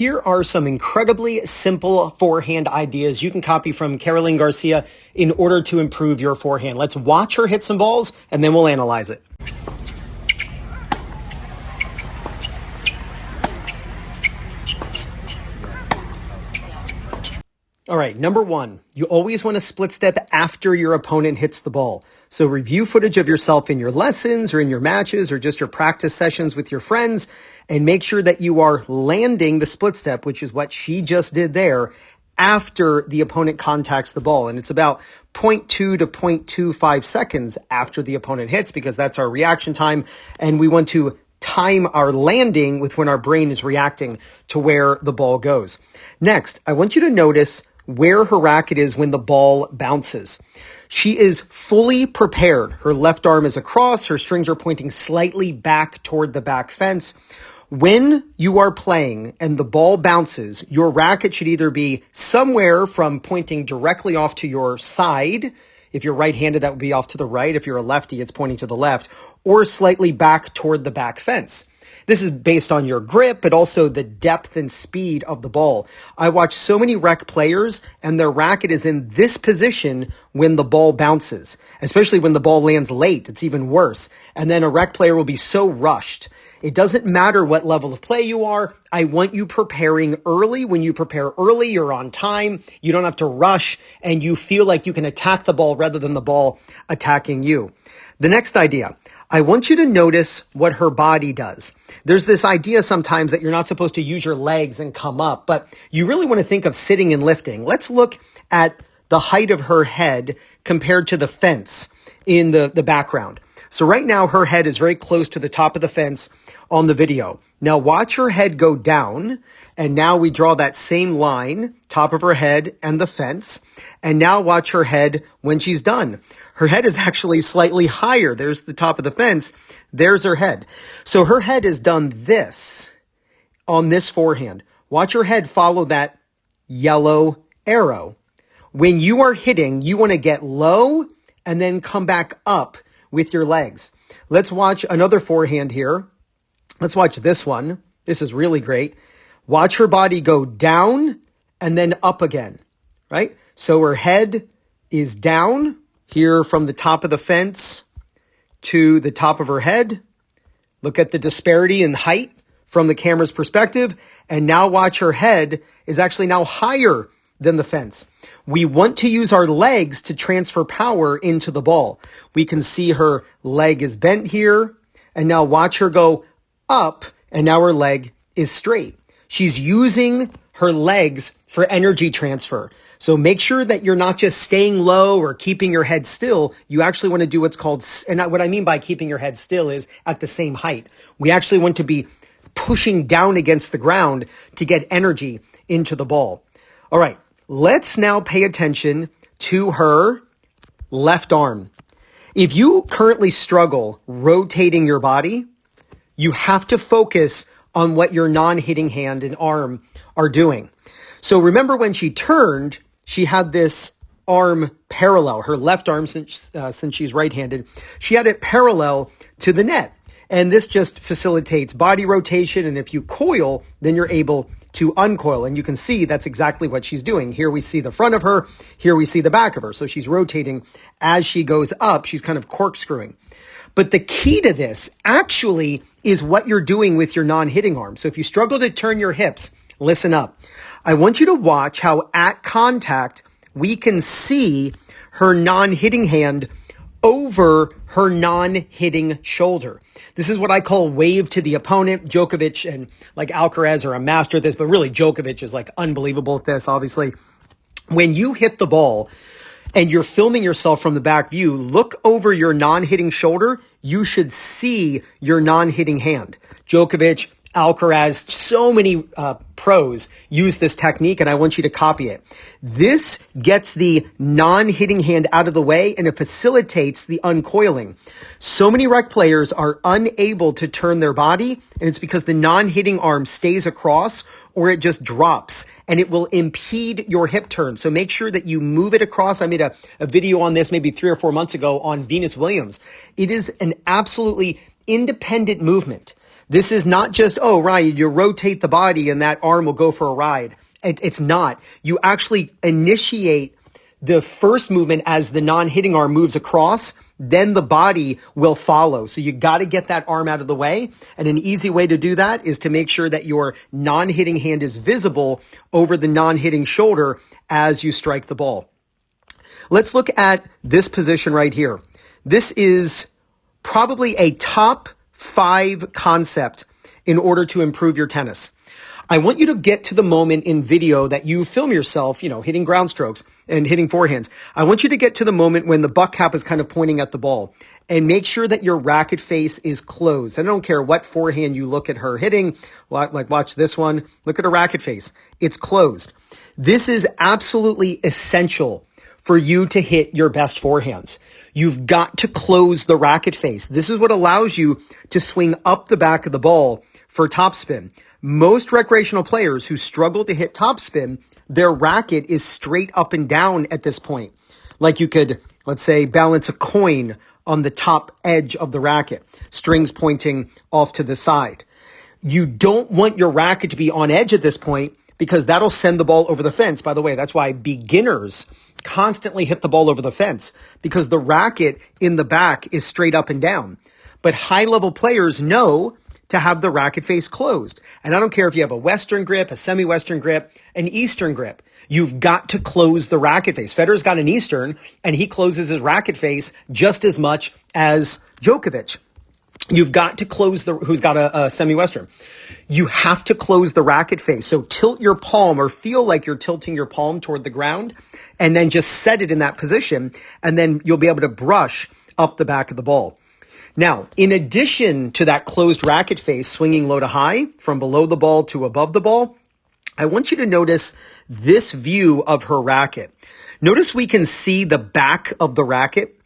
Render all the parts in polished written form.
Here are some incredibly simple forehand ideas you can copy from Caroline Garcia in order to improve your forehand. Let's watch her hit some balls and then we'll analyze it. All right, number one, you always want to split step after your opponent hits the ball. So review footage of yourself in your lessons or in your matches or just your practice sessions with your friends and make sure that you are landing the split step, which is what she just did there, after the opponent contacts the ball. And it's about 0.2 to 0.25 seconds after the opponent hits because that's our reaction time. And we want to time our landing with when our brain is reacting to where the ball goes. Next, I want you to notice where her racket is when the ball bounces. She is fully prepared. Her left arm is across. Her strings are pointing slightly back toward the back fence. When you are playing and the ball bounces, your racket should either be somewhere from pointing directly off to your side. If you're right-handed, that would be off to the right. If you're a lefty, it's pointing to the left, or slightly back toward the back fence. This is based on your grip, but also the depth and speed of the ball. I watch so many rec players and their racket is in this position when the ball bounces, especially when the ball lands late. It's even worse. And then a rec player will be so rushed. It doesn't matter what level of play you are. I want you preparing early. When you prepare early, you're on time. You don't have to rush and you feel like you can attack the ball rather than the ball attacking you. The next idea. I want you to notice what her body does. There's this idea sometimes that you're not supposed to use your legs and come up, but you really want to think of sitting and lifting. Let's look at the height of her head compared to the fence in the background. So right now her head is very close to the top of the fence on the video. Now watch her head go down, and now we draw that same line, top of her head and the fence. And now watch her head when she's done. Her head is actually slightly higher. There's the top of the fence. There's her head. So her head has done this on this forehand. Watch her head follow that yellow arrow. When you are hitting, you want to get low and then come back up with your legs. Let's watch another forehand here. Let's watch this one. This is really great. Watch her body go down and then up again, right? So her head is down here from the top of the fence to the top of her head. Look at the disparity in height from the camera's perspective. And now watch her head is actually now higher than the fence. We want to use our legs to transfer power into the ball. We can see her leg is bent here. And now watch her go up. And now her leg is straight. She's using her legs for energy transfer. So make sure that you're not just staying low or keeping your head still. You actually want to do what's called, and what I mean by keeping your head still is at the same height. We actually want to be pushing down against the ground to get energy into the ball. All right, let's now pay attention to her left arm. If you currently struggle rotating your body, you have to focus on what your non-hitting hand and arm are doing. So remember when she turned, she had this arm parallel, her left arm, since she's right-handed, she had it parallel to the net. And this just facilitates body rotation. And if you coil, then you're able to uncoil. And you can see that's exactly what she's doing. Here we see the front of her. Here we see the back of her. So she's rotating as she goes up. She's kind of corkscrewing. But the key to this actually is what you're doing with your non-hitting arm. So if you struggle to turn your hips, listen up. I want you to watch how at contact, we can see her non-hitting hand over her non-hitting shoulder. This is what I call wave to the opponent. Djokovic and like Alcaraz are a master at this, but really Djokovic is like unbelievable at this, obviously. When you hit the ball and you're filming yourself from the back view, look over your non-hitting shoulder. You should see your non-hitting hand. Djokovic, Alcaraz, so many pros use this technique, and I want you to copy it. This gets the non-hitting hand out of the way, and it facilitates the uncoiling. So many rec players are unable to turn their body, and it's because the non-hitting arm stays across or it just drops, and it will impede your hip turn. So make sure that you move it across. I made a video on this maybe 3 or 4 months ago on Venus Williams. It is an absolutely independent movement This is not just, oh, Ryan, you rotate the body and that arm will go for a ride. It's not. You actually initiate the first movement as the non-hitting arm moves across, then the body will follow. So you got to get that arm out of the way. And an easy way to do that is to make sure that your non-hitting hand is visible over the non-hitting shoulder as you strike the ball. Let's look at this position right here. This is probably a top 5 concept in order to improve your tennis. I want you to get to the moment in video that you film yourself, hitting ground strokes and hitting forehands. I want you to get to the moment when the butt cap is kind of pointing at the ball and make sure that your racket face is closed. I don't care what forehand you look at her hitting, like watch this one. Look at her racket face. It's closed. This is absolutely essential for you to hit your best forehands. You've got to close the racket face. This is what allows you to swing up the back of the ball for topspin. Most recreational players who struggle to hit topspin, their racket is straight up and down at this point. Like you could, let's say, balance a coin on the top edge of the racket, strings pointing off to the side. You don't want your racket to be on edge at this point because that'll send the ball over the fence. By the way, that's why beginners constantly hit the ball over the fence because the racket in the back is straight up and down. But high-level players know to have the racket face closed. And I don't care if you have a Western grip, a semi-Western grip, an Eastern grip. You've got to close the racket face. Federer's got an Eastern, and he closes his racket face just as much as Djokovic. You've got to close who's got a semi-Western. You have to close the racket face. So tilt your palm or feel like you're tilting your palm toward the ground and then just set it in that position. And then you'll be able to brush up the back of the ball. Now, in addition to that closed racket face swinging low to high from below the ball to above the ball, I want you to notice this view of her racket. Notice we can see the back of the racket.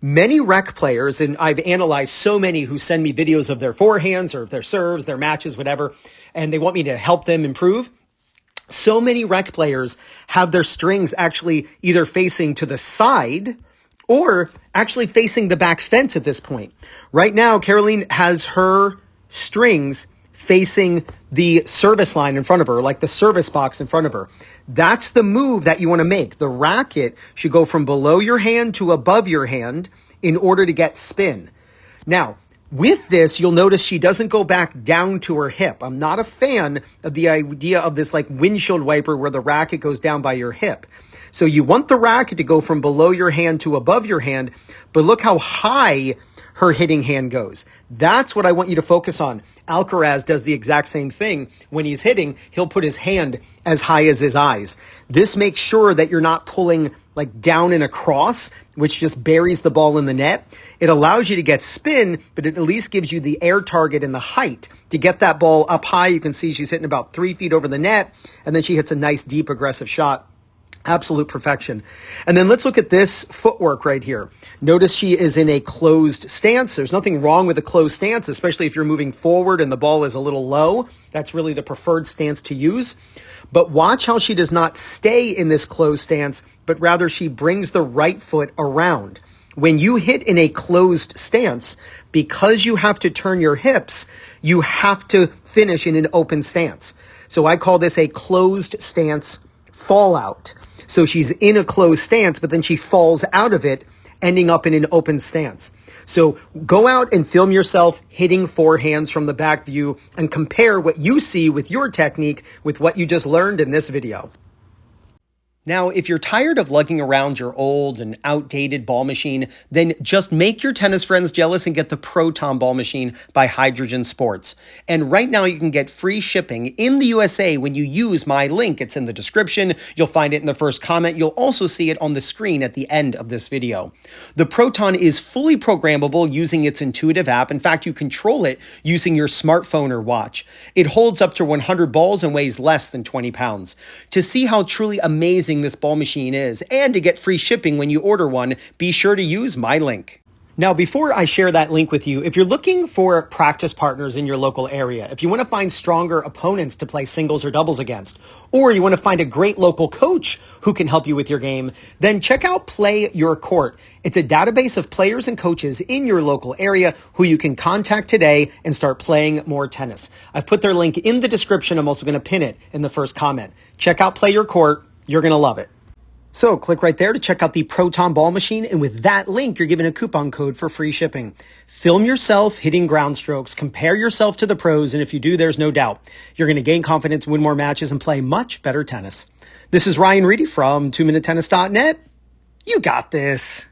Many rec players, and I've analyzed so many who send me videos of their forehands or their serves, their matches, whatever, and they want me to help them improve. So many rec players have their strings actually either facing to the side or actually facing the back fence at this point. Right now, Caroline has her strings facing the service line in front of her, like the service box in front of her. That's the move that you want to make. The racket should go from below your hand to above your hand in order to get spin. Now, with this, you'll notice she doesn't go back down to her hip. I'm not a fan of the idea of this like windshield wiper where the racket goes down by your hip. So you want the racket to go from below your hand to above your hand, but look how high her hitting hand goes. That's what I want you to focus on. Alcaraz does the exact same thing. When he's hitting, he'll put his hand as high as his eyes. This makes sure that you're not pulling like down and across, which just buries the ball in the net. It allows you to get spin, but it at least gives you the air target and the height to get that ball up high. You can see she's hitting about 3 feet over the net, and then she hits a nice, deep, aggressive shot. Absolute perfection. And then let's look at this footwork right here. Notice she is in a closed stance. There's nothing wrong with a closed stance, especially if you're moving forward and the ball is a little low. That's really the preferred stance to use. But watch how she does not stay in this closed stance, but rather she brings the right foot around. When you hit in a closed stance, because you have to turn your hips, you have to finish in an open stance. So I call this a closed stance fallout. So she's in a closed stance, but then she falls out of it, ending up in an open stance. So go out and film yourself hitting forehands from the back view and compare what you see with your technique with what you just learned in this video. Now, if you're tired of lugging around your old and outdated ball machine, then just make your tennis friends jealous and get the Proton Ball Machine by Hydrogen Sports. And right now you can get free shipping in the USA when you use my link. It's in the description. You'll find it in the first comment. You'll also see it on the screen at the end of this video. The Proton is fully programmable using its intuitive app. In fact, you control it using your smartphone or watch. It holds up to 100 balls and weighs less than 20 pounds. To see how truly amazing this ball machine is, and to get free shipping when you order one, be sure to use my link. Now, before I share that link with you, if you're looking for practice partners in your local area, if you want to find stronger opponents to play singles or doubles against, or you want to find a great local coach who can help you with your game, then check out PlayYourCourt. It's a database of players and coaches in your local area who you can contact today and start playing more tennis. I've put their link in the description. I'm also going to pin it in the first comment. Check out PlayYourCourt. You're going to love it. So click right there to check out the Proton Ball Machine, and with that link, you're given a coupon code for free shipping. Film yourself hitting ground strokes, compare yourself to the pros, and if you do, there's no doubt you're going to gain confidence, win more matches, and play much better tennis. This is Ryan Reedy from 2MinuteTennis.net. You got this.